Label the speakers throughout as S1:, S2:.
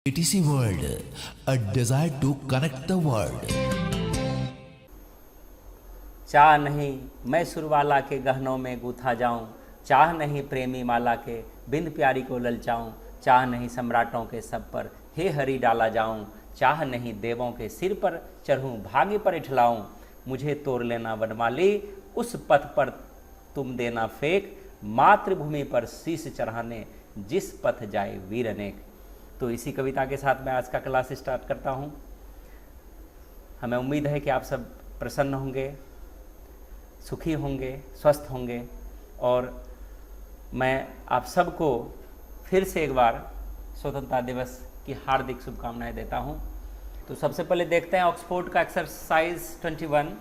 S1: ATC World, a desire to connect the world.
S2: चाह नहीं मैं सुरवाला के गहनों में गूथा जाऊं, चाह नहीं प्रेमी माला के बिंद प्यारी को ललचाऊं, चाह नहीं सम्राटों के सब पर हे हरि डाला जाऊं, चाह नहीं देवों के सिर पर चढ़ूं भाग्य पर इठलाऊं, मुझे तोड़ लेना वनमाली उस पथ पर तुम देना फेंक, मातृभूमि पर शीश चढ़ाने जिस पथ जाए वीर अनेक। तो इसी कविता के साथ मैं आज का क्लास स्टार्ट करता हूँ। हमें उम्मीद है कि आप सब प्रसन्न होंगे, सुखी होंगे, स्वस्थ होंगे और मैं आप सबको फिर से एक बार स्वतंत्रता दिवस की हार्दिक शुभकामनाएं देता हूं। तो सबसे पहले देखते हैं ऑक्सफोर्ड का एक्सरसाइज 21।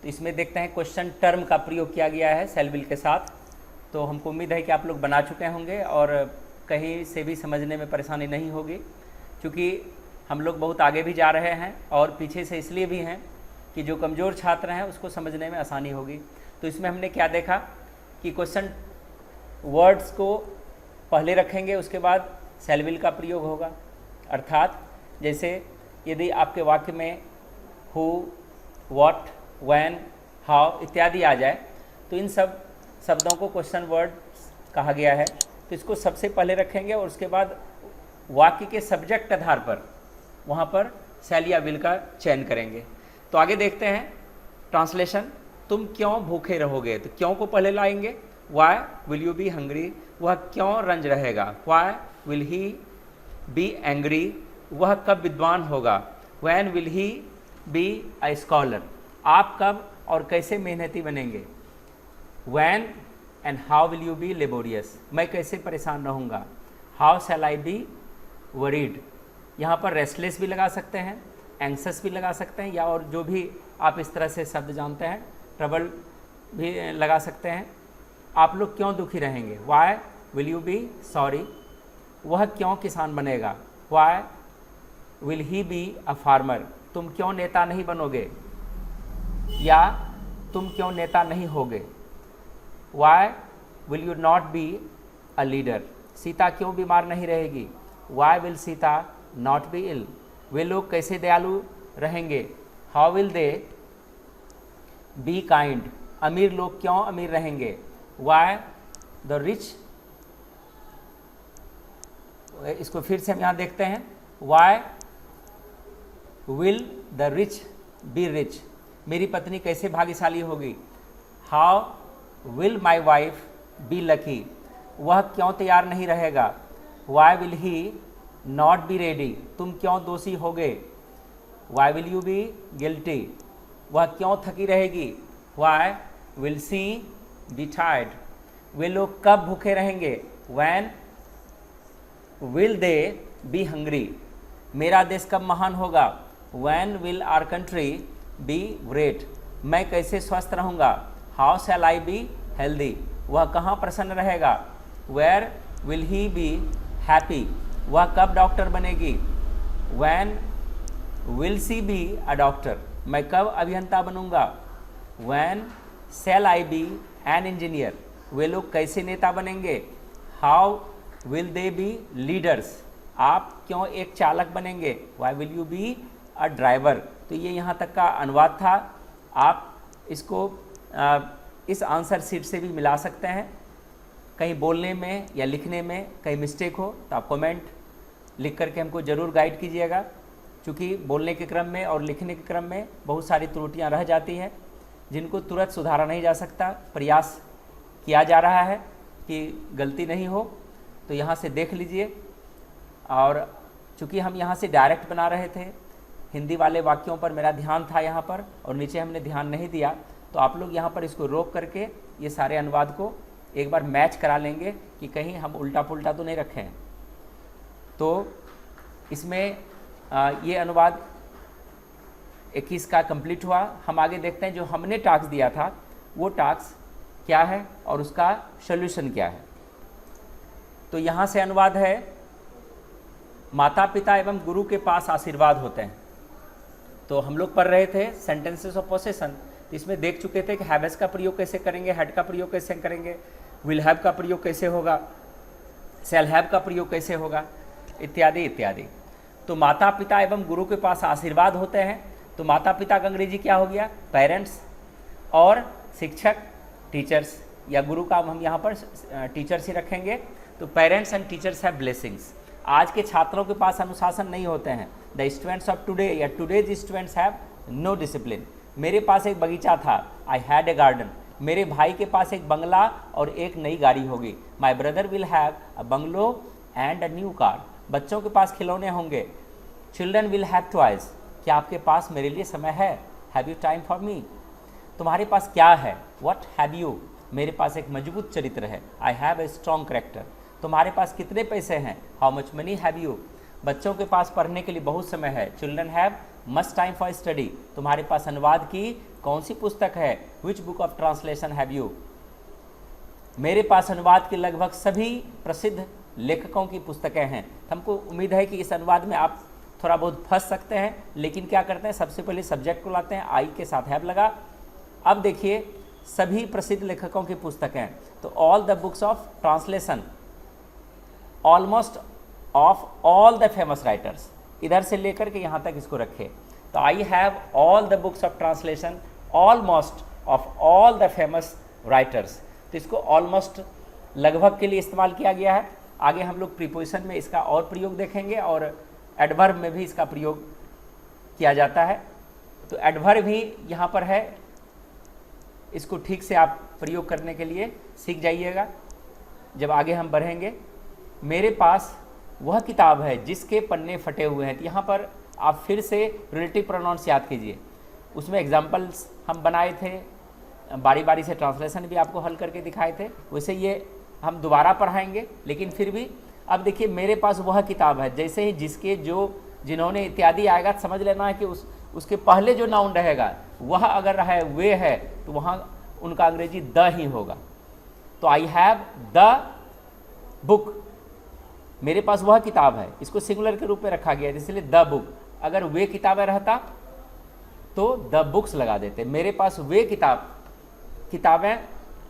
S2: तो इसमें देखते हैं क्वेश्चन टर्म का प्रयोग किया गया है सेल विल के साथ। तो हमको उम्मीद है कि आप लोग बना चुके होंगे और कहीं से भी समझने में परेशानी नहीं होगी, क्योंकि हम लोग बहुत आगे भी जा रहे हैं और पीछे से इसलिए भी हैं कि जो कमज़ोर छात्र हैं उसको समझने में आसानी होगी। तो इसमें हमने क्या देखा कि क्वेश्चन वर्ड्स को पहले रखेंगे, उसके बाद सेल विल का प्रयोग होगा। अर्थात जैसे यदि आपके वाक्य में हु, व्हाट, व्हेन, हाउ इत्यादि आ जाए तो इन सब शब्दों को क्वेश्चन वर्ड्स कहा गया है। तो इसको सबसे पहले रखेंगे और उसके बाद वाक्य के सब्जेक्ट आधार पर वहाँ पर सेल या विल का चयन करेंगे। तो आगे देखते हैं ट्रांसलेशन। तुम क्यों भूखे रहोगे, तो क्यों को पहले लाएंगे। Why will you be hungry, वह क्यों रंज रहेगा। Why will he be angry, वह कब विद्वान होगा। When will he be a scholar, आप कब और कैसे मेहनती बनेंगे। When and how will you be laborious, मैं कैसे परेशान रहूँगा। How shall I be worried, यहाँ पर रेस्टलेस भी लगा सकते हैं, एंक्सस भी लगा सकते हैं, या और जो भी आप इस तरह से शब्द जानते हैं, ट्रबल भी लगा सकते हैं। आप लोग क्यों दुखी रहेंगे। Why will you be sorry, वह क्यों किसान बनेगा। Why will he be a farmer, तुम क्यों नेता नहीं बनोगे या तुम क्यों नेता नहीं होगे। Why will you not be a leader, Sita क्यों बीमार नहीं रहेगी। Why will Sita not be ill, वे लोग कैसे दयालु रहेंगे। How will they be kind, अमीर लोग क्यों अमीर रहेंगे। वाई द रिच, इसको फिर से हम यहाँ देखते हैं। Why will the rich be rich, मेरी पत्नी कैसे भाग्यशाली होगी। How will my wife be lucky, वह क्यों तैयार नहीं रहेगा। Why will he not be ready, तुम क्यों दोषी होगे। Why will you be guilty, वह क्यों थकी रहेगी। Why will she be tired, वे लोग कब भूखे रहेंगे। When will they be hungry, मेरा देश कब महान होगा। When will our country be great, मैं कैसे स्वस्थ रहूँगा। How shall I be healthy, वह कहाँ प्रसन्न रहेगा। Where will he be happy, वह कब डॉक्टर बनेगी। When will she be a doctor, मैं कब अभियंता बनूंगा। When shall I be an engineer, वे लोग कैसे नेता बनेंगे। How will they be leaders, आप क्यों एक चालक बनेंगे। Why will you be a driver. तो ये यहाँ तक का अनुवाद था। आप इसको इस आंसर शीट से भी मिला सकते हैं। कहीं बोलने में या लिखने में कहीं मिस्टेक हो तो आप कमेंट लिख करके हमको ज़रूर गाइड कीजिएगा, क्योंकि बोलने के क्रम में और लिखने के क्रम में बहुत सारी त्रुटियां रह जाती हैं जिनको तुरंत सुधारा नहीं जा सकता। प्रयास किया जा रहा है कि गलती नहीं हो, तो यहाँ से देख लीजिए। और चूँकि हम यहाँ से डायरेक्ट बना रहे थे, हिंदी वाले वाक्यों पर मेरा ध्यान था यहाँ पर और नीचे हमने ध्यान नहीं दिया, तो आप लोग यहाँ पर इसको रोक करके ये सारे अनुवाद को एक बार मैच करा लेंगे कि कहीं हम उल्टा पुल्टा तो नहीं रखे हैं। तो इसमें ये अनुवाद 21 का कंप्लीट हुआ। हम आगे देखते हैं जो हमने टास्क दिया था वो टास्क क्या है और उसका सॉल्यूशन क्या है। तो यहाँ से अनुवाद है, माता पिता एवं गुरु के पास आशीर्वाद होते हैं। तो हम लोग पढ़ रहे थे सेंटेंसेस ऑफ पोसेशन, इसमें देख चुके थे कि हैवेस का प्रयोग कैसे करेंगे, हैड का प्रयोग कैसे करेंगे, विल हैव का प्रयोग कैसे होगा, शैल हैव का प्रयोग कैसे होगा। इत्यादि इत्यादि। तो माता पिता एवं गुरु के पास आशीर्वाद होते हैं, तो माता पिता का अंग्रेजी क्या हो गया? पेरेंट्स, और शिक्षक टीचर्स, या गुरु का हम यहाँ पर टीचर्स ही रखेंगे। तो parents and teachers have blessings. आज के छात्रों के पास अनुशासन नहीं होते हैं। द स्टूडेंट्स ऑफ टुडे या today's students have no discipline. मेरे पास एक बगीचा था, आई हैड ए गार्डन। मेरे भाई के पास एक बंगला और एक नई गाड़ी होगी, my brother will have a bungalow and a new car. बच्चों के पास खिलौने होंगे, चिल्ड्रन विल हैव टॉयज। क्या आपके पास मेरे लिए समय है? Have you time for me? तुम्हारे पास क्या है? What have you? मेरे पास एक मजबूत चरित्र है, आई हैव ए स्ट्रॉन्ग करेक्टर। तुम्हारे पास कितने पैसे हैं? How much money have you? बच्चों के पास पढ़ने के लिए बहुत समय है, children have much time for study. तुम्हारे पास अनुवाद की कौन सी पुस्तक है? Which book of translation have you? मेरे पास अनुवाद की लगभग सभी प्रसिद्ध लेखकों की पुस्तकें हैं। हमको उम्मीद है कि इस अनुवाद में आप थोड़ा बहुत फंस सकते हैं, लेकिन क्या करते हैं, सबसे पहले सब्जेक्ट को लाते हैं, आई के साथ हैव लगा। अब देखिए सभी प्रसिद्ध लेखकों की पुस्तकें, तो all the books of translation, almost of all the famous writers, इधर से लेकर के यहाँ तक इसको रखे। तो I have all the books of translation almost of all the famous writers. तो इसको ऑलमोस्ट लगभग के लिए इस्तेमाल किया गया है। आगे हम लोग प्रीपोजिशन में इसका और प्रयोग देखेंगे और एडवर्ब में भी इसका प्रयोग किया जाता है। तो एडवर्ब भी यहाँ पर है, इसको ठीक से आप प्रयोग करने के लिए सीख जाइएगा जब आगे हम बढ़ेंगे। मेरे पास वह किताब है जिसके पन्ने फटे हुए हैं। तो यहाँ पर आप फिर से रिलेटिव प्रोनाउंस याद कीजिए, उसमें एग्जाम्पल्स हम बनाए थे, बारी बारी से ट्रांसलेशन भी आपको हल करके दिखाए थे। वैसे ये हम दोबारा पढ़ाएंगे, लेकिन फिर भी अब देखिए मेरे पास वह किताब है, जैसे ही जिसके, जो, जिन्होंने इत्यादि आएगा तो समझ लेना है कि उसके पहले जो नाउन रहेगा वह अगर रहा है वे है तो वहाँ उनका अंग्रेजी द ही होगा। तो आई हैव द बुक, मेरे पास वह किताब है, इसको सिंगुलर के रूप में रखा गया है इसलिए द बुक। अगर वे किताबें रहता तो द बुक्स लगा देते। मेरे पास वे किताबें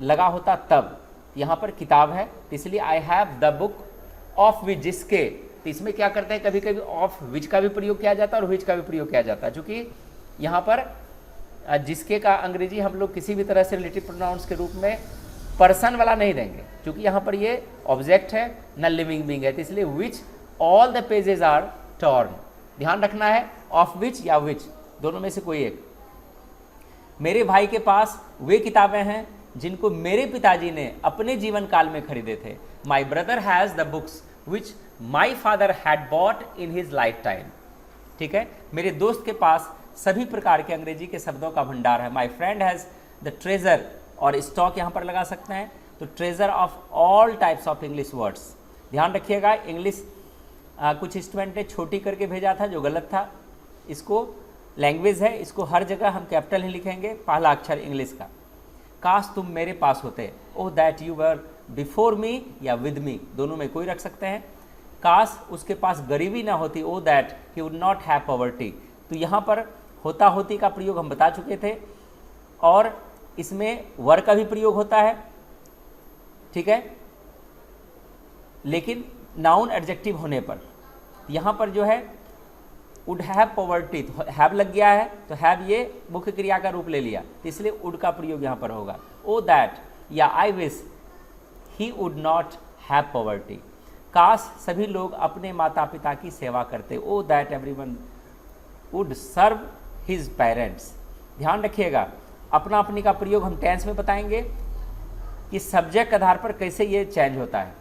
S2: लगा होता तब, यहाँ पर किताब है इसलिए I have the book of which, जिसके। तो इसमें क्या करते हैं, कभी कभी ऑफ विच का भी प्रयोग किया जाता है और विच का भी प्रयोग किया जाता है, चूँकि यहाँ पर जिसके का अंग्रेजी हम लोग किसी भी तरह से रिलेटिव प्रोनाउंस के रूप में पर्सन वाला नहीं देंगे, क्योंकि यहाँ पर ये ऑब्जेक्ट है न लिविंग बीइंग है। तो इसलिए which all the pages are torn, ध्यान रखना है ऑफ विच या विच, दोनों में से कोई एक। मेरे भाई के पास वे किताबें हैं जिनको मेरे पिताजी ने अपने जीवन काल में खरीदे थे। My brother has the books which my father had bought in his life time. ठीक है, मेरे दोस्त के पास सभी प्रकार के अंग्रेजी के शब्दों का भंडार है। My friend has the treasure, और स्टॉक यहाँ पर लगा सकते हैं, तो treasure of all types of English words. ध्यान रखिएगा, इंग्लिश कुछ स्टूडेंट ने छोटी करके भेजा था जो गलत था। इसको लैंग्वेज है, इसको हर जगह हम कैपिटल ही लिखेंगे, पहला अक्षर इंग्लिश का। काश तुम मेरे पास होते, oh that you were before me या विद मी, दोनों में कोई रख सकते हैं। काश उसके पास गरीबी ना होती, oh that he would not have poverty. तो यहाँ पर होता होती का प्रयोग हम बता चुके थे, और इसमें वर का भी प्रयोग होता है, ठीक है, लेकिन नाउन एडजेक्टिव होने पर। यहाँ पर जो है वुड हैव पॉवर्टी, तो हैव लग गया है, तो हैव ये मुख्य क्रिया का रूप ले लिया, तो इसलिए वुड का प्रयोग यहाँ पर होगा। ओ दैट या I wish he would not have poverty. काश सभी लोग अपने माता पिता की सेवा करते, o that everyone would serve his parents. ध्यान रखिएगा, अपना अपनी का प्रयोग हम टेंस में बताएंगे कि सब्जेक्ट के आधार पर कैसे ये चेंज होता है।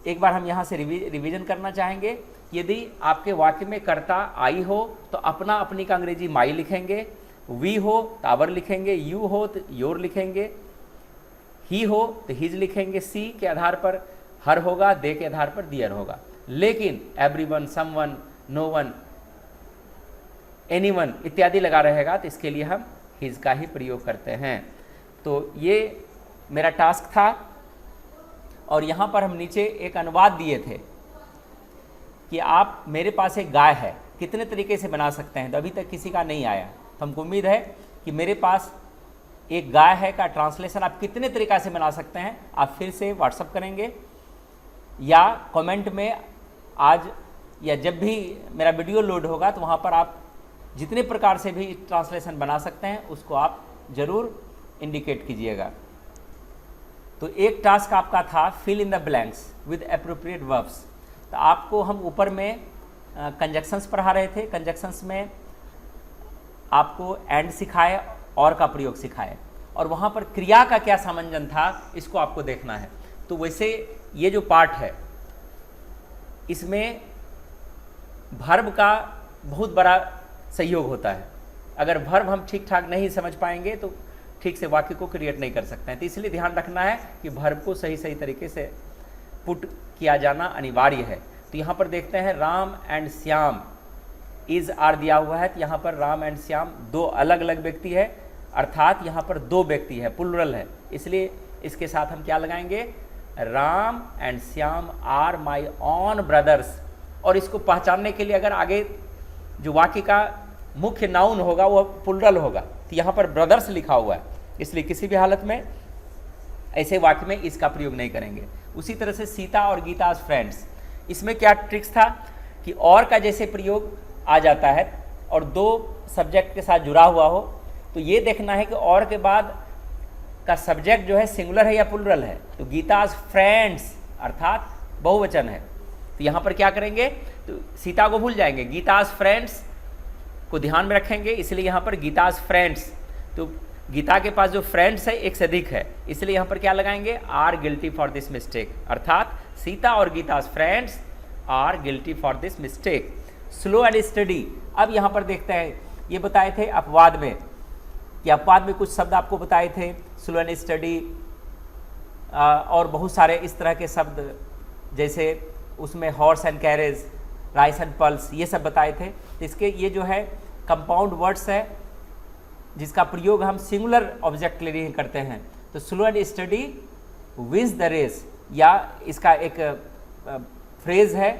S2: एक बार हम यहाँ से रिवीजन करना चाहेंगे। यदि आपके वाक्य में कर्ता आई हो तो अपना अपनी का अंग्रेजी माई लिखेंगे, वी हो तो आवर लिखेंगे, यू हो तो योर लिखेंगे, ही हो तो हिज लिखेंगे, सी के आधार पर हर होगा, दे के आधार पर दियर होगा। लेकिन everyone, someone, no one, anyone इत्यादि लगा रहेगा, तो इसके लिए हम हिज का ही प्रयोग करते हैं। तो ये मेरा टास्क था, और यहाँ पर हम नीचे एक अनुवाद दिए थे कि आप, मेरे पास एक गाय है, कितने तरीके से बना सकते हैं, तो अभी तक किसी का नहीं आया। तो हमको उम्मीद है कि मेरे पास एक गाय है का ट्रांसलेशन आप कितने तरीक़ा से बना सकते हैं, आप फिर से व्हाट्सअप करेंगे या कमेंट में आज या जब भी मेरा वीडियो लोड होगा तो वहाँ पर आप जितने प्रकार से भी ट्रांसलेशन बना सकते हैं उसको आप ज़रूर इंडिकेट कीजिएगा। तो एक टास्क आपका था fill in the blanks with appropriate verbs. तो आपको हम ऊपर में कंजक्शंस पढ़ा रहे थे, कंजक्शंस में आपको एंड सिखाए और का प्रयोग सिखाए और वहाँ पर क्रिया का क्या सामंजन था इसको आपको देखना है। तो वैसे ये जो पार्ट है इसमें वर्ब का बहुत बड़ा सहयोग होता है। अगर वर्ब हम ठीक ठाक नहीं समझ पाएंगे तो ठीक से वाक्य को क्रिएट नहीं कर सकते हैं। तो इसलिए ध्यान रखना है कि वर्ब को सही सही तरीके से पुट किया जाना अनिवार्य है। तो यहाँ पर देखते हैं Ram and Shyam is are दिया हुआ है। तो यहाँ पर राम एंड श्याम दो अलग अलग व्यक्ति है, अर्थात यहाँ पर दो व्यक्ति है, प्लुरल है, इसलिए इसके साथ हम क्या लगाएंगे, Ram and Shyam are my own brothers. और इसको पहचानने के लिए अगर आगे जो वाक्य का मुख्य नाउन होगा वो प्लुरल होगा, तो यहाँ पर ब्रदर्स लिखा हुआ है, इसलिए किसी भी हालत में ऐसे वाक्य में इसका प्रयोग नहीं करेंगे। उसी तरह से सीता और गीता फ्रेंड्स, इसमें क्या ट्रिक्स था कि और का जैसे प्रयोग आ जाता है और दो सब्जेक्ट के साथ जुड़ा हुआ हो तो ये देखना है कि और के बाद का सब्जेक्ट जो है सिंगुलर है या प्लुरल है। तो गीताज फ्रेंड्स अर्थात बहुवचन है, तो यहाँ पर क्या करेंगे, तो सीता को भूल जाएंगे, गीताज फ्रेंड्स को ध्यान में रखेंगे, इसलिए यहाँ पर गीताज फ्रेंड्स। तो गीता के पास जो फ्रेंड्स है एक से अधिक है, इसलिए यहाँ पर क्या लगाएंगे, are guilty for this mistake, अर्थात सीता और Geeta's friends are guilty for this mistake. Slow and steady, अब यहाँ पर देखते हैं, ये बताए थे अपवाद में कि अपवाद में कुछ शब्द आपको बताए थे, स्लो एंड स्टडी और बहुत सारे इस तरह के शब्द, जैसे उसमें horse and carriage, rice and pulse, ये सब बताए थे। तो इसके ये जो है कंपाउंड वर्ड्स है जिसका प्रयोग हम सिंगुलर ऑब्जेक्ट के लिए करते हैं। तो slow and steady wins the race, या इसका एक फ्रेज है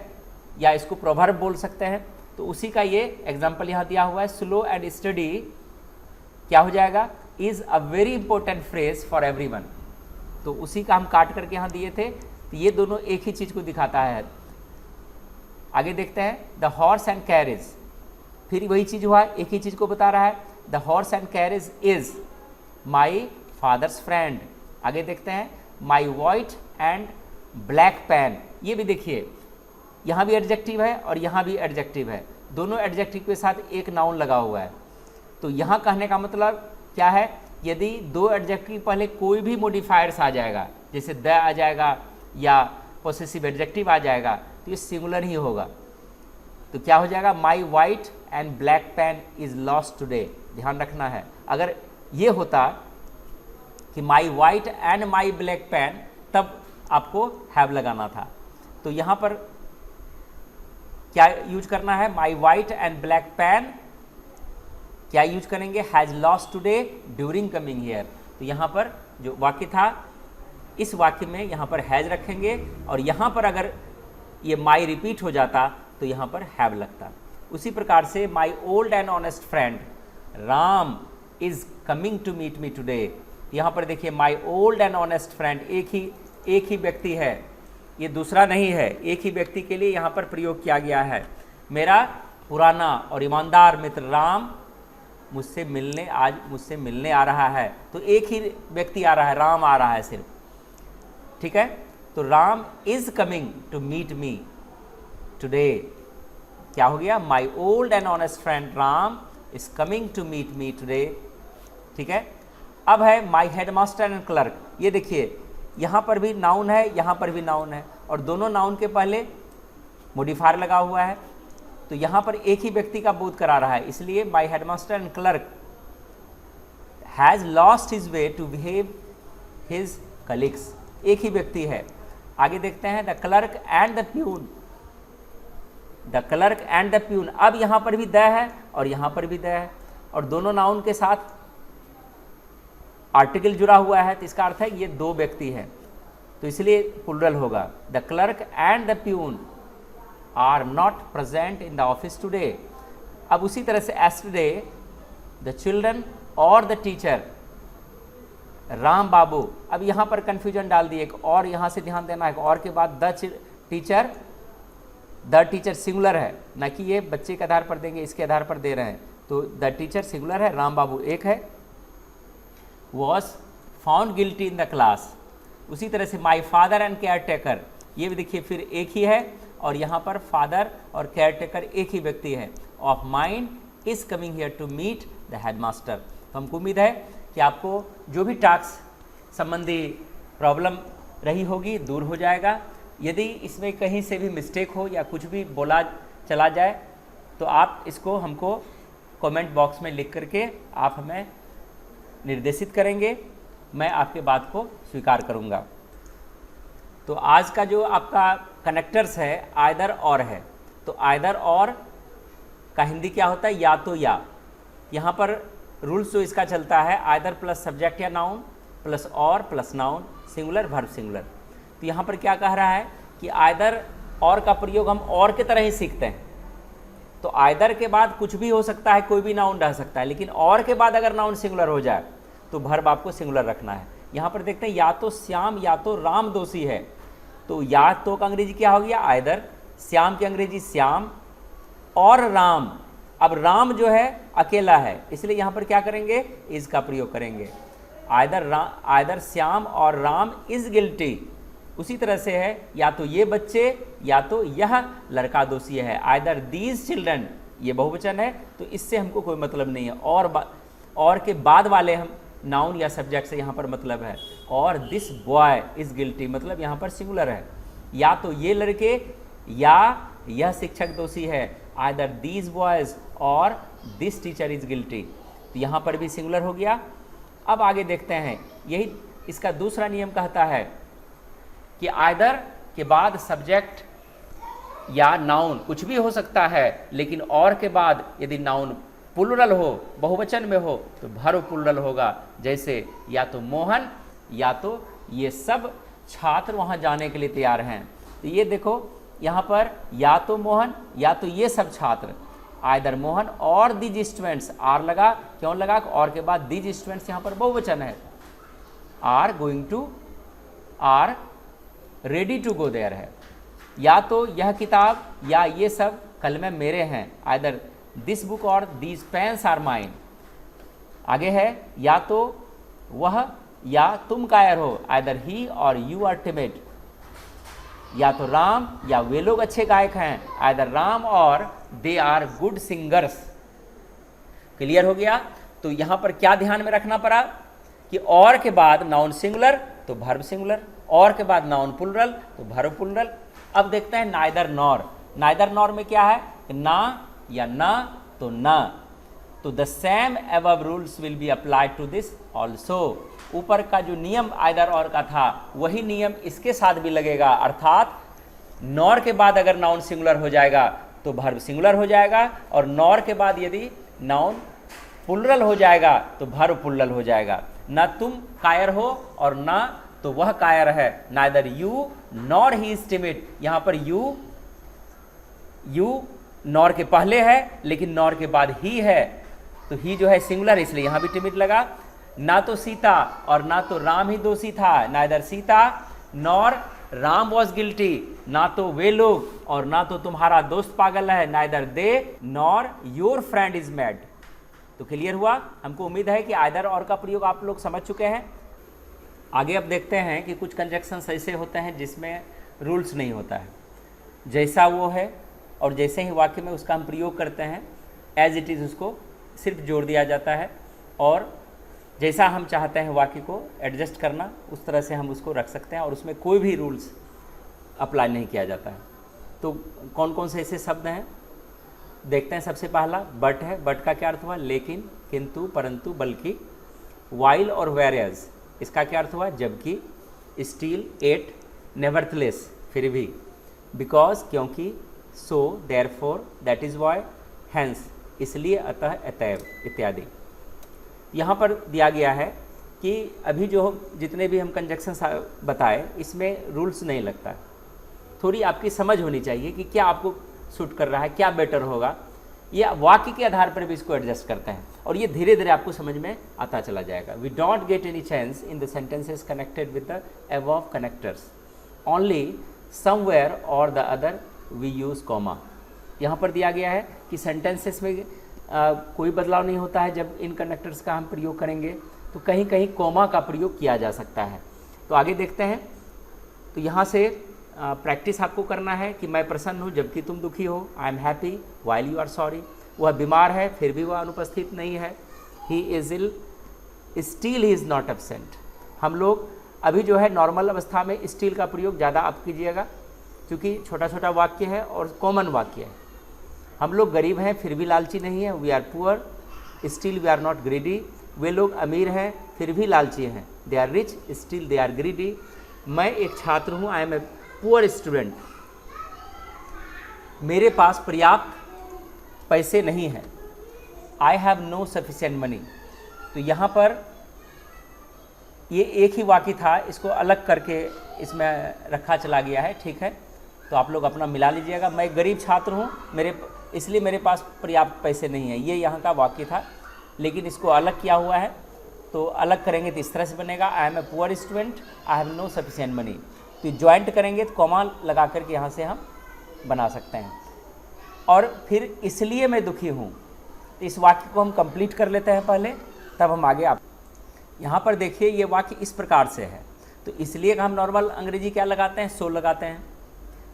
S2: या इसको प्रोवर्ब बोल सकते हैं। तो उसी का ये एग्जाम्पल यहाँ दिया हुआ है, स्लो एंड स्टडी क्या हो जाएगा, is a very important phrase for everyone. तो उसी का हम काट करके यहाँ दिए थे। तो ये दोनों एक ही चीज़ को दिखाता है। आगे देखते हैं, द हॉर्स एंड कैरेज, फिर वही चीज़ हुआ, एक ही चीज़ को बता रहा है, the horse and carriage is my father's friend. आगे देखते हैं, my white and black pen, ये भी देखिए यहाँ भी एडजेक्टिव है और यहाँ भी एडजेक्टिव है, दोनों एडजेक्टिव के साथ एक नाउन लगा हुआ है। तो यहाँ कहने का मतलब क्या है, यदि दो एडजेक्टिव पहले कोई भी मॉडिफायर्स आ जाएगा, जैसे द आ जाएगा या पोसेसिव एडजेक्टिव आ जाएगा, तो ये सिंगुलर ही होगा। तो क्या हो जाएगा, my white and black pen is lost today. ध्यान रखना है, अगर ये होता कि my white and my black pen, तब आपको हैव लगाना था। तो यहाँ पर क्या यूज करना है, my white and black pen क्या यूज करेंगे, has lost today during coming here. तो यहाँ पर जो वाक्य था, इस वाक्य में यहाँ पर हैज़ रखेंगे और यहाँ पर अगर ये माई रिपीट हो जाता तो यहाँ पर हैव लगता। उसी प्रकार से my old and honest friend Ram is coming to meet me today. यहाँ पर देखिए, my old and honest friend, एक ही व्यक्ति है, ये दूसरा नहीं है, एक ही व्यक्ति के लिए यहाँ पर प्रयोग किया गया है। मेरा पुराना और ईमानदार मित्र राम मुझसे मिलने आ रहा है। तो एक ही व्यक्ति आ रहा है, राम आ रहा है सिर्फ, ठीक है। तो Ram is coming to meet me today, क्या हो गया, my old and honest friend Ram is coming to meet me today, ठीक है। अब है माई हेडमास्टर एंड क्लर्क, ये देखिए यहाँ पर भी नाउन है, यहाँ पर भी नाउन है और दोनों नाउन के पहले मॉडिफायर लगा हुआ है। तो यहाँ पर एक ही व्यक्ति का बोध करा रहा है, इसलिए my headmaster and clerk has lost his way to behave his colleagues, एक ही व्यक्ति है। आगे देखते हैं, the clerk and the peon, the clerk and the peon, अब यहाँ पर भी द है और यहाँ पर भी द है और दोनों नाउन के साथ आर्टिकल जुड़ा हुआ है, तो इसका अर्थ है ये दो व्यक्ति हैं, तो इसलिए प्लुरल होगा। The clerk and the peon are not present in the office today. अब उसी तरह से एस्टरडे द चिल्ड्रन और द टीचर राम बाबू, अब यहाँ पर कंफ्यूजन डाल दिए, और यहाँ से ध्यान देना है, और के बाद the teacher the teacher singular है, ना कि ये बच्चे के आधार पर देंगे, इसके आधार पर दे रहे हैं। तो द टीचर सिंगुलर है, राम बाबू एक है। Was found guilty in the class. उसी तरह से my father and care taker, ये भी देखिए फिर एक ही है, और यहाँ पर फादर और केयर टेकर एक ही व्यक्ति है। Of mind is coming here to meet the headmaster. तो हमको उम्मीद है कि आपको जो भी टास्क संबंधी प्रॉब्लम रही होगी दूर हो जाएगा। यदि इसमें कहीं से भी मिस्टेक हो या कुछ भी बोला चला जाए तो आप इसको हमको कमेंट बॉक्स में लिख करके आप हमें निर्देशित करेंगे, मैं आपके बात को स्वीकार करूंगा। तो आज का जो आपका कनेक्टर्स है आइदर और है, तो आइदर और का हिंदी क्या होता है, या तो या। यहाँ पर रूल्स जो इसका चलता है आइदर प्लस सब्जेक्ट या नाउन प्लस और plus noun singular verb singular. तो यहाँ पर क्या कह रहा है कि आइदर और का प्रयोग हम और की तरह ही सीखते हैं। तो आइदर के बाद कुछ भी हो सकता है, कोई भी नाउन रह सकता है, लेकिन और के बाद अगर नाउन सिंगुलर हो जाए तो वर्ब आपको सिंगुलर रखना है। यहाँ पर देखते हैं या तो श्याम या तो राम दोषी है, तो या तो का अंग्रेजी क्या हो गया आइदर, श्याम की अंग्रेजी श्याम और राम। अब राम जो है अकेला है, इसलिए यहाँ पर क्या करेंगे, इज का प्रयोग करेंगे। आइदर श्याम और राम इज गिल्टी। उसी तरह से है या तो ये बच्चे या तो यह लड़का दोषी है। आइदर दीज चिल्ड्रन, ये बहुवचन है तो इससे हमको कोई मतलब नहीं है। और के बाद वाले हम नाउन या सब्जेक्ट से यहाँ पर मतलब है। और दिस बॉय इज गिल्टी, मतलब यहाँ पर सिंगुलर है। या तो ये लड़के या यह शिक्षक दोषी है। आइदर दीज बॉयज और दिस टीचर इज गिल्टी, तो यहाँ पर भी सिंगुलर हो गया। अब आगे देखते हैं, यही इसका दूसरा नियम कहता है कि आइदर के बाद सब्जेक्ट या नाउन कुछ भी हो सकता है, लेकिन और के बाद यदि नाउन प्लुरल हो, बहुवचन में हो, तो वर्ब प्लुरल होगा। जैसे या तो मोहन या तो ये सब छात्र वहाँ जाने के लिए तैयार हैं। तो ये देखो यहाँ पर या तो मोहन या तो ये सब छात्र, आइदर मोहन और दीज स्टूडेंट्स, आर लगा, क्यों लगा, और के बाद दीज स्टूडेंट्स यहाँ पर बहुवचन है। Are going to, are ready to go there है। या तो यह किताब या ये सब कल में मेरे हैं, आइदर दिस बुक और दीज पेन्स आर माइन। आगे है या तो वह या तुम कायर हो, आइदर ही और यू आर टिमिड। या तो राम या वे लोग अच्छे गायक हैं, आइदर राम और they are good singers. Clear हो गया। तो यहाँ पर क्या ध्यान में रखना पड़ा कि और के बाद नाउन सिंगुलर तो वर्ब सिंगुलर, और के बाद नाउन प्लुरल तो वर्ब प्लुरल। अब देखते हैं नाइदर नॉर। नाइदर नॉर में क्या है, ना या ना तो ना। तो the same above rules will be applied to this also. ऊपर का जो नियम आइदर और का था वही नियम इसके साथ भी लगेगा, अर्थात नॉर के बाद अगर नाउन सिंगुलर हो जाएगा तो वर्ब सिंगुलर हो जाएगा, और नॉर के बाद यदि नाउन प्लुरल हो जाएगा तो वर्ब प्लुरल हो जाएगा। ना तुम कायर हो और ना तो वह कायर है, neither you nor he is timid. यहाँ पर यू नॉर के पहले है लेकिन नॉर के बाद ही है, तो ही जो है सिंगुलर, इसलिए यहाँ भी टिमिड लगा। ना तो सीता और ना तो राम ही दोषी था, neither Sita nor Ram was guilty. ना तो वे लोग और ना तो तुम्हारा दोस्त पागल है, neither they nor your friend is mad. तो क्लियर हुआ। हमको उम्मीद है कि आइदर और का प्रयोग आप लोग समझ चुके हैं। आगे अब देखते हैं कि कुछ कंजक्शंस ऐसे होते हैं जिसमें रूल्स नहीं होता है, जैसा वो है और जैसे ही वाक्य में उसका हम प्रयोग करते हैं एज इट इज़ उसको सिर्फ जोड़ दिया जाता है, और जैसा हम चाहते हैं वाक्य को एडजस्ट करना उस तरह से हम उसको रख सकते हैं, और उसमें कोई भी रूल्स अप्लाई नहीं किया जाता है। तो कौन कौन से ऐसे शब्द हैं देखते हैं। सबसे पहला बट है। बट का क्या अर्थ हुआ, लेकिन, किंतु, परंतु, बल्कि। वाइल और वेयरएज, इसका क्या अर्थ हुआ, जबकि। स्टिल, एट, नेवरथलेस, फिर भी। बिकॉज, क्योंकि। So, therefore, that is why, hence, इसलिए, अतः, अतएव इत्यादि। यहाँ पर दिया गया है कि अभी जो जितने भी हम कंजक्शन बताए इसमें रूल्स नहीं लगता। थोड़ी आपकी समझ होनी चाहिए कि क्या आपको सूट कर रहा है, क्या बेटर होगा। ये वाक्य के आधार पर भी इसको एडजस्ट करते हैं, और ये धीरे धीरे आपको समझ में आता चला जाएगा। We don't get any chance in the sentences connected with the above connectors, only somewhere और the other we use comma. यहाँ पर दिया गया है कि सेंटेंसेस में कोई बदलाव नहीं होता है जब इन कंडक्टर्स का हम प्रयोग करेंगे, तो कहीं कहीं कॉमा का प्रयोग किया जा सकता है। तो आगे देखते हैं। तो यहाँ से प्रैक्टिस आपको करना है कि मैं प्रसन्न हूँ जबकि तुम दुखी हो, I am happy while you are sorry. वह बीमार है फिर भी वह अनुपस्थित नहीं है, he is ill still he is not absent. हम लोग अभी जो है नॉर्मल अवस्था में स्टिल का प्रयोग ज़्यादा आप कीजिएगा, क्योंकि छोटा छोटा वाक्य है और कॉमन वाक्य है। हम लोग गरीब हैं फिर भी लालची नहीं है, we are poor still we are not greedy. वे लोग अमीर हैं फिर भी लालची हैं, they are rich still they are greedy. मैं एक छात्र हूँ, I am a poor student, मेरे पास पर्याप्त पैसे नहीं हैं, I have no sufficient money. तो यहाँ पर ये एक ही वाक्य था, इसको अलग करके इसमें रखा चला गया है, ठीक है। तो आप लोग अपना मिला लीजिएगा। मैं गरीब छात्र हूँ, इसलिए मेरे पास पर्याप्त पैसे नहीं हैं, ये यहाँ का वाक्य था, लेकिन इसको अलग किया हुआ है। तो अलग करेंगे तो इस तरह से बनेगा, I am a poor student I have no sufficient money. तो ज्वाइंट करेंगे तो कॉमा लगा करके यहाँ से हम बना सकते हैं। और फिर इसलिए मैं दुखी हूँ, तो इस वाक्य को हम कंप्लीट कर लेते हैं पहले, तब हम आगे आप यहाँ पर देखिए ये वाक्य इस प्रकार से है। तो इसलिए हम नॉर्मल अंग्रेजी क्या लगाते हैं, सो लगाते हैं।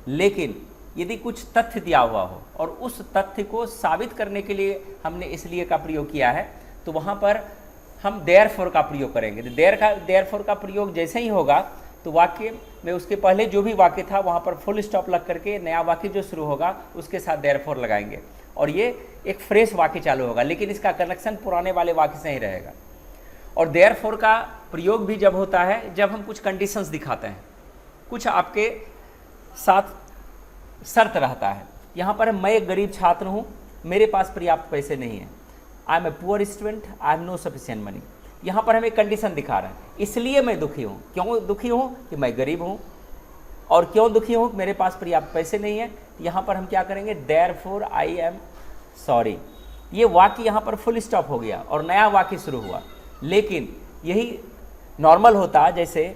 S2: लेकिन यदि कुछ तथ्य दिया हुआ हो और उस तथ्य को साबित करने के लिए हमने इसलिए का प्रयोग किया है, तो वहाँ पर हम देयरफॉर का प्रयोग करेंगे। तो देयरफॉर का प्रयोग जैसे ही होगा तो वाक्य में उसके पहले जो भी वाक्य था वहाँ पर फुल स्टॉप लग करके नया वाक्य जो शुरू होगा उसके साथ देयरफॉर लगाएंगे, और ये एक फ्रेश वाक्य चालू होगा, लेकिन इसका कनेक्शन पुराने वाले वाक्य से ही रहेगा। और देयरफॉर का प्रयोग भी जब होता है जब हम कुछ कंडीशंस दिखाते हैं, कुछ आपके साथ शर्त रहता है। यहाँ पर मैं एक गरीब छात्र हूँ, मेरे पास पर्याप्त पैसे नहीं हैं, I am a poor student I have no sufficient money. यहाँ पर हम एक कंडीशन दिखा रहे हैं, इसलिए मैं दुखी हूँ। क्यों दुखी हूँ? कि मैं गरीब हूँ। और क्यों दुखी हूँ? मेरे पास पर्याप्त पैसे नहीं है। यहाँ पर हम क्या करेंगे, देयरफॉर आई एम सॉरी। ये वाक्य यहाँ पर फुल स्टॉप हो गया और नया वाक्य शुरू हुआ। लेकिन यही नॉर्मल होता, जैसे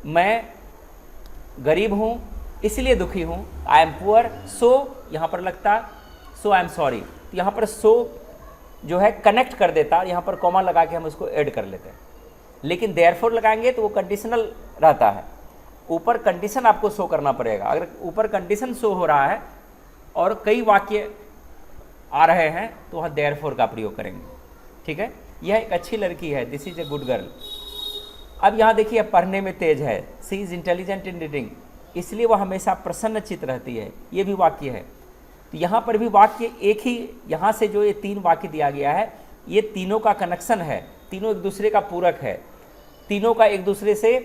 S2: मैं गरीब हूँ इसलिए दुखी हूँ, आई एम पुअर सो यहाँ पर लगता सो आई एम सॉरी। तो यहाँ पर सो जो है कनेक्ट कर देता, यहाँ पर कॉमा लगा के हम उसको ऐड कर लेते हैं। लेकिन देयरफॉर लगाएंगे तो वो कंडीशनल रहता है, ऊपर कंडीशन आपको शो करना पड़ेगा। अगर ऊपर कंडीशन शो हो रहा है और कई वाक्य आ रहे हैं तो वहाँ देयरफॉर का प्रयोग करेंगे, ठीक है। यह एक अच्छी लड़की है, this is a good girl. अब यहाँ देखिए पढ़ने में तेज है, सी इज इंटेलिजेंट इन रीडिंग, इसलिए वह हमेशा प्रसन्नचित्त रहती है, ये भी वाक्य है। तो यहाँ पर भी वाक्य एक ही, यहाँ से जो ये तीन वाक्य दिया गया है ये तीनों का कनेक्शन है, तीनों एक दूसरे का पूरक है, तीनों का एक दूसरे से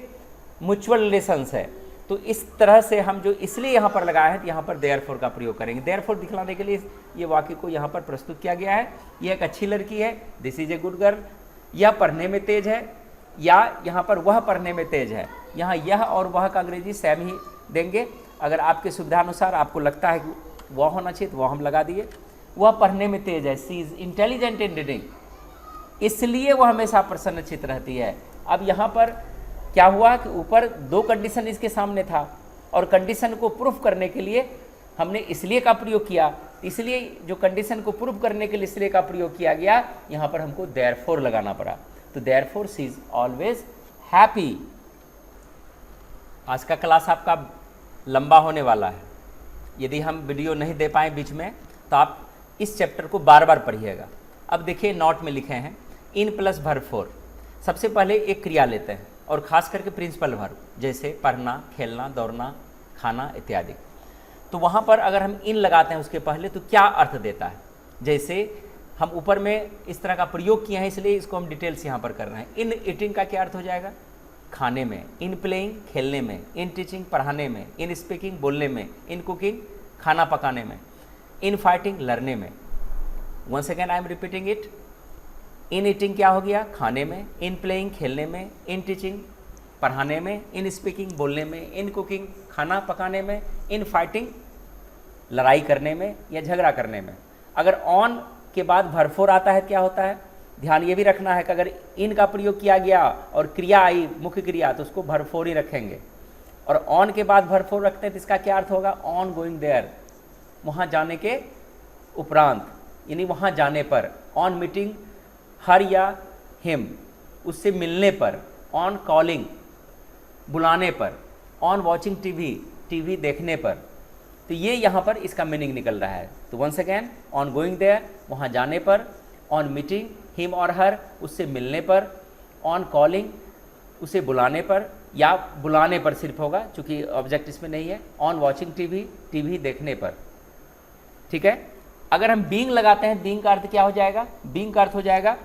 S2: म्यूचुअल रिलेशंस है। तो इस तरह से हम जो इसलिए यहाँ पर लगाया है तो यहाँ पर देयरफॉर का प्रयोग करेंगे। देयरफॉर दिखलाने के लिए ये वाक्य को यहाँ पर प्रस्तुत किया गया है। यह एक अच्छी लड़की है, this is a good girl, यह पढ़ने में तेज है, या यहाँ पर वह पढ़ने में तेज है। यहाँ यह और वह का अंग्रेजी सेम ही देंगे। अगर आपके सुविधानुसार आपको लगता है कि वह होना चाहिए तो वह हम लगा दिए। वह पढ़ने में तेज है, सी इज इंटेलिजेंट इन रीडिंग, इसलिए वह हमेशा प्रसन्नचित्त रहती है। अब यहाँ पर क्या हुआ कि ऊपर दो कंडीशन इसके सामने था और कंडीशन को प्रूफ करने के लिए हमने इसलिए का प्रयोग किया, इसलिए जो कंडीशन को प्रूफ करने के लिए इसलिए का प्रयोग किया गया, यहाँ पर हमको देयरफॉर लगाना पड़ा। तो therefore she is always happy. आज का क्लास आपका लंबा होने वाला है, यदि हम वीडियो नहीं दे पाएँ बीच में तो आप इस चैप्टर को बार बार पढ़िएगा। अब देखिए नोट में लिखे हैं इन प्लस वर्ब फोर। सबसे पहले एक क्रिया लेते हैं और खास करके प्रिंसिपल वर्ब, जैसे पढ़ना, खेलना, दौड़ना, खाना इत्यादि। तो वहाँ पर अगर हम इन लगाते हैं उसके पहले तो क्या अर्थ देता है, जैसे हम ऊपर में इस तरह का प्रयोग किए हैं इसलिए इसको हम डिटेल्स यहाँ पर कर रहे हैं। इन ईटिंग का क्या अर्थ हो जाएगा, खाने में, इन प्लेइंग खेलने में, इन टीचिंग पढ़ाने में, इन स्पीकिंग बोलने में, इन कुकिंग खाना पकाने में, इन फाइटिंग लड़ने में। Once again I am repeating it, in eating क्या हो गया, खाने में, इन प्लेइंग खेलने में, इन टीचिंग पढ़ाने में, इन स्पीकिंग बोलने में, इन कुकिंग खाना पकाने में, इन फाइटिंग लड़ाई करने में या झगड़ा करने में। अगर ऑन के बाद वर्ब फोर आता है क्या होता है, ध्यान ये भी रखना है कि अगर इन का प्रयोग किया गया और क्रिया आई मुख्य क्रिया तो उसको वर्ब फोर ही रखेंगे, और ऑन के बाद वर्ब फोर रखते हैं तो इसका क्या अर्थ होगा, ऑन गोइंग देयर, वहाँ जाने के उपरांत, यानी वहाँ जाने पर। ऑन मीटिंग हर या हिम, उससे मिलने पर। ऑन कॉलिंग, बुलाने पर। ऑन वॉचिंग टीवी, टीवी देखने पर। तो ये यहाँ पर इसका मीनिंग निकल रहा है। तो once again, on going there, वहाँ जाने पर। ऑन मीटिंग हिम और हर, उससे मिलने पर। ऑन कॉलिंग, उसे बुलाने पर, या बुलाने पर सिर्फ होगा चूँकि ऑब्जेक्ट इसमें नहीं है। ऑन वॉचिंग टीवी, टीवी देखने पर। ठीक है। अगर हम बीइंग लगाते हैं, बीइंग का अर्थ क्या हो जाएगा, बीइंग का अर्थ हो जाएगा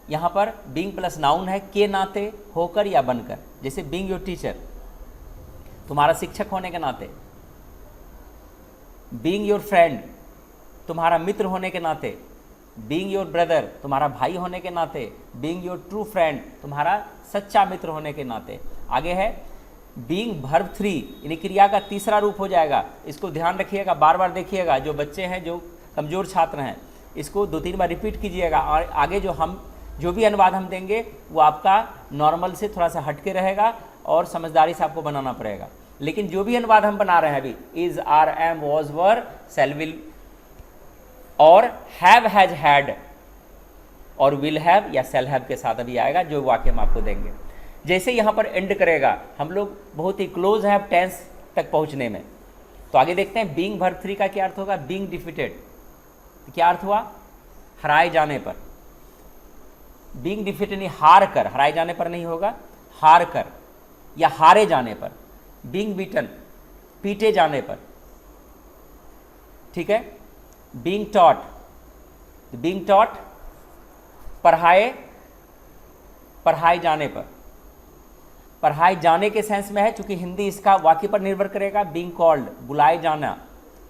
S2: यहाँ पर बीइंग प्लस नाउन है, के नाते, होकर या बनकर। जैसे बीइंग योर टीचर, तुम्हारा शिक्षक होने के नाते। बीइंग योर फ्रेंड, तुम्हारा मित्र होने के नाते। बीइंग योर ब्रदर, तुम्हारा भाई होने के नाते। बीइंग योर ट्रू फ्रेंड, तुम्हारा सच्चा मित्र होने के नाते। आगे है बीइंग वर्ब थ्री, यानी क्रिया का तीसरा रूप हो जाएगा। इसको ध्यान रखिएगा, बार बार देखिएगा। जो बच्चे हैं, जो कमज़ोर छात्र हैं, इसको 2-3 बार रिपीट कीजिएगा। और आगे जो भी अनुवाद हम देंगे वो आपका नॉर्मल से थोड़ा सा हटके रहेगा और समझदारी से आपको बनाना पड़ेगा। लेकिन जो भी अनुवाद हम बना रहे हैं अभी, is, are, am, was, were, shall, will और हैव, हैज, हैड और विल हैव या सेल हैव के साथ अभी आएगा, जो वाक्य हम आपको देंगे। जैसे यहाँ पर एंड करेगा, हम लोग बहुत ही क्लोज हैं अब टेंस तक पहुँचने में। तो आगे देखते हैं बीइंग वर्ब थ्री का क्या अर्थ होगा, बीइंग डिफीटेड। क्या अर्थ हुआ, हराए जाने पर। बीइंग डिफीटेड यानी हार कर, हराए जाने पर नहीं होगा, हार कर या हारे जाने पर। बीइंग बीटन, पीटे जाने पर। ठीक है। बीइंग टॉट, बीइंग टॉट पढ़ाए जाने पर। पढ़ाए जाने के सेंस में है, चूंकि हिंदी इसका वाक्य पर निर्भर करेगा। बीइंग कॉल्ड, बुलाए जाना,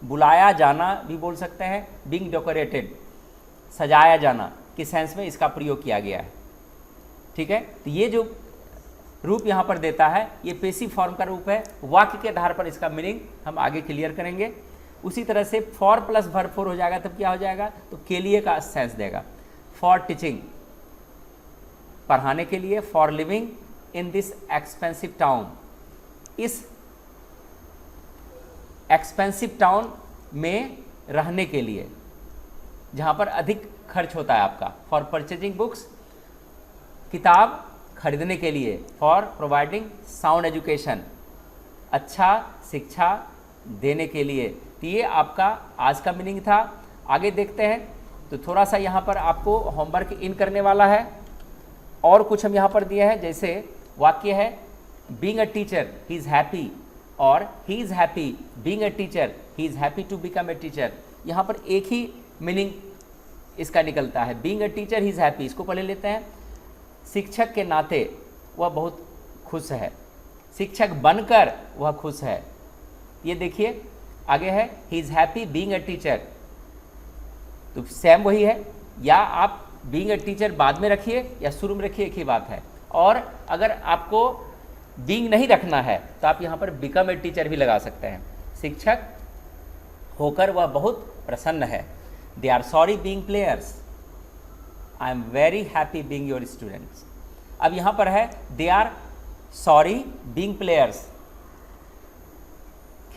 S2: बुलाया जाना भी बोल सकते हैं। बीइंग डेकोरेटेड, सजाया जाना के सेंस में इसका प्रयोग किया गया है। ठीक है। तो ये जो रूप यहाँ पर देता है, ये पेसिव फॉर्म का रूप है। वाक्य के आधार पर इसका मीनिंग हम आगे क्लियर करेंगे। उसी तरह से फॉर प्लस वर्ब फोर हो जाएगा, तब क्या हो जाएगा, तो के लिए का सेंस देगा। फॉर टीचिंग, पढ़ाने के लिए। For living in this expensive town, इस एक्सपेंसिव टाउन में रहने के लिए, जहाँ पर अधिक खर्च होता है आपका। फॉर परचेजिंग बुक्स, किताब खरीदने के लिए। फॉर प्रोवाइडिंग साउंड एजुकेशन, अच्छा शिक्षा देने के लिए। तो ये आपका आज का मीनिंग था। आगे देखते हैं। तो थोड़ा सा यहाँ पर आपको होमवर्क इन करने वाला है, और कुछ हम यहाँ पर दिए हैं। जैसे वाक्य है being a teacher he is happy, और he is happy being a teacher, he is happy to become a teacher. यहाँ पर एक ही मीनिंग इसका निकलता है। Being a teacher he is happy, इसको पहले लेते हैं। शिक्षक के नाते वह बहुत खुश है। शिक्षक बनकर वह खुश है। ये देखिए आगे है he is happy being a teacher, तो सेम वही है। या आप बीइंग अ टीचर बाद में रखिए या शुरू में रखिए, एक ही बात है। और अगर आपको बीइंग नहीं रखना है तो आप यहाँ पर बिकम ए टीचर भी लगा सकते हैं। शिक्षक होकर वह बहुत प्रसन्न है। They are sorry being players, I am very happy being your students. अब यहाँ पर है they are sorry being players,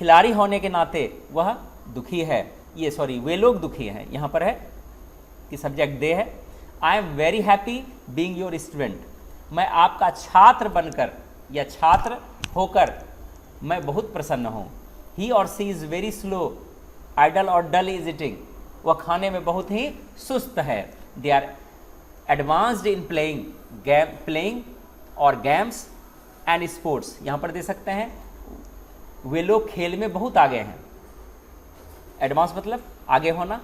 S2: खिलाड़ी होने के नाते वह दुखी है। ये सॉरी वे लोग दुखी हैं, यहाँ पर है कि सब्जेक्ट दे है। आई am very happy being your student, मैं आपका छात्र बनकर या छात्र होकर मैं बहुत प्रसन्न हूँ। ही और सी इज़ वेरी स्लो, आइडल और डल इज ईटिंग, वह खाने में बहुत ही सुस्त है। They are advanced in playing और गेम्स एंड स्पोर्ट्स, यहाँ पर दे सकते हैं वे लोग खेल में बहुत आगे हैं। एडवांस मतलब आगे होना।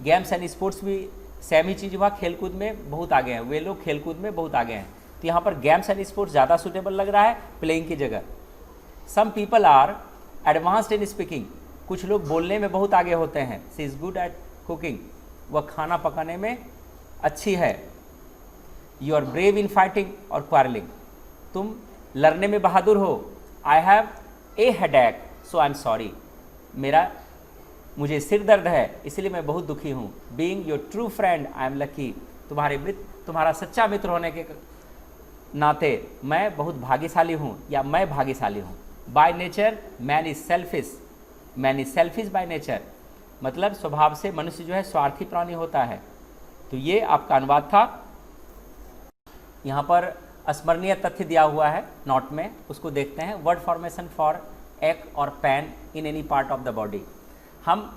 S2: गेम्स एंड स्पोर्ट्स भी सेम ही चीज़ हुआ, खेलकूद में बहुत आगे हैं। वे लोग खेलकूद में बहुत आगे हैं। तो यहाँ पर गेम्स एंड स्पोर्ट्स ज़्यादा सूटेबल लग रहा है प्लेइंग की जगह। Some people are advanced in speaking, कुछ लोग बोलने में बहुत आगे होते हैं। She is good at cooking, वह खाना पकाने में अच्छी है। You are brave in fighting और क्वारलिंग, तुम लड़ने में बहादुर हो। I have a headache so I am sorry, मुझे सिर दर्द है इसलिए मैं बहुत दुखी हूँ। Being your true friend I am lucky, तुम्हारा सच्चा मित्र होने के नाते मैं बहुत भाग्यशाली हूँ या मैं भाग्यशाली हूँ। By nature man is selfish by nature, मतलब स्वभाव से मनुष्य जो है स्वार्थी प्राणी होता है। तो ये आपका अनुवाद था। यहाँ पर स्मरणीय तथ्य दिया हुआ है नोट में, उसको देखते हैं। वर्ड फॉर्मेशन फॉर एक और pain in any part of the body. हम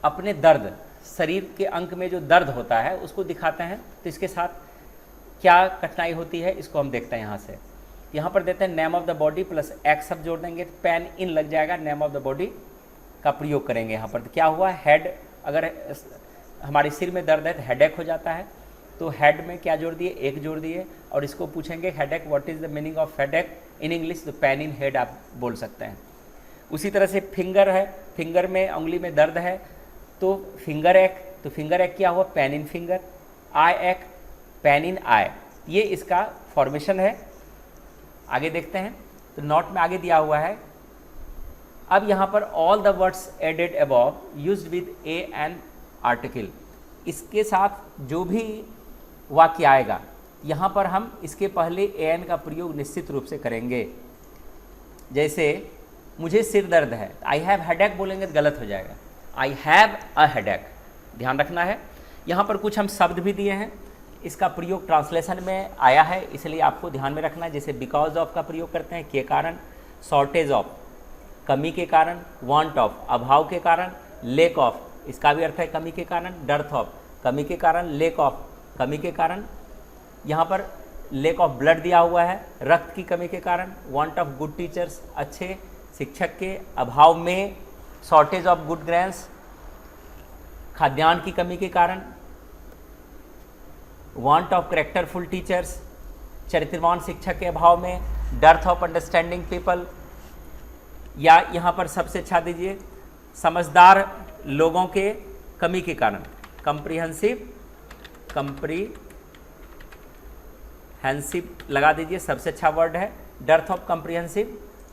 S2: अपने दर्द, शरीर के अंग में जो दर्द होता है उसको दिखाते हैं, तो इसके साथ क्या कठिनाई होती है इसको हम देखते हैं। यहाँ से यहाँ पर देते हैं name of the body plus एक शब्द जोड़ देंगे, पेन इन लग जाएगा, नेम ऑफ द बॉडी का प्रयोग करेंगे। यहाँ पर तो क्या हुआ, हेड, अगर हमारे सिर में दर्द है तो हेडेक हो जाता है, तो हेड में क्या जोड़ दिए, एक जोड़ दिए। और इसको पूछेंगे headache, what is the meaning of headache in English, तो पेन इन हेड आप बोल सकते हैं। उसी तरह से फिंगर है, फिंगर में उंगली में दर्द है तो फिंगर एक, तो फिंगर एक क्या हुआ, पेन इन फिंगर। आई एक, पेन इन आई, ये इसका फॉर्मेशन है। आगे देखते हैं, तो नोट में आगे दिया हुआ है। अब यहाँ पर all the words added above used with a an article, इसके साथ जो भी वाक्य आएगा यहाँ पर हम इसके पहले ए एन का प्रयोग निश्चित रूप से करेंगे। जैसे मुझे सिर दर्द है, आई हैव हेडेक बोलेंगे तो गलत हो जाएगा, आई हैव अ हेडेक, ध्यान रखना है। यहाँ पर कुछ हम शब्द भी दिए हैं, इसका प्रयोग ट्रांसलेशन में आया है इसलिए आपको ध्यान में रखना है। जैसे बिकॉज ऑफ का प्रयोग करते हैं, के कारण, शॉर्टेज ऑफ, कमी के कारण, वांट ऑफ, अभाव के कारण, लेक ऑफ, इसका भी अर्थ है कमी के कारण, डर्थ ऑफ, कमी के कारण, लेक ऑफ, कमी के कारण। यहाँ पर लेक ऑफ ब्लड दिया हुआ है, रक्त की कमी के कारण, वांट ऑफ गुड टीचर्स, अच्छे शिक्षक के अभाव में, शॉर्टेज ऑफ गुड ग्रेन्स, खाद्यान्न की कमी के कारण, वांट ऑफ करेक्टरफुल टीचर्स, चरित्रवान शिक्षक के अभाव में, डर्थ ऑफ अंडरस्टैंडिंग पीपल, या यहाँ पर सबसे अच्छा दीजिए समझदार लोगों के कमी के कारण, कम्प्रीहेंसिव लगा दीजिए, सबसे अच्छा वर्ड है। डर्थ ऑफ कम्प्रीहेंसिव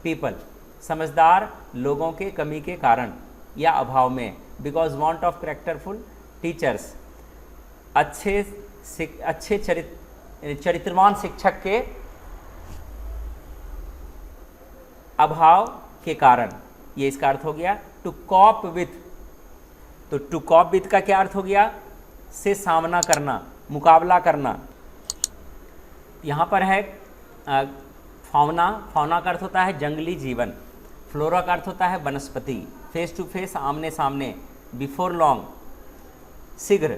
S2: पीपल, समझदार लोगों के कमी के कारण या अभाव में। Because want of characterful teachers, अच्छे चरित्रवान शिक्षक के अभाव के कारण, ये इसका अर्थ हो गया। टू कॉप विथ, तो टू कॉप विथ का क्या अर्थ हो गया, से सामना करना, मुकाबला करना। यहाँ पर है फाउना, फाउना का अर्थ होता है जंगली जीवन, फ्लोरा का अर्थ होता है वनस्पति, फेस टू फेस, आमने सामने, बिफोर लॉन्ग, शीघ्र,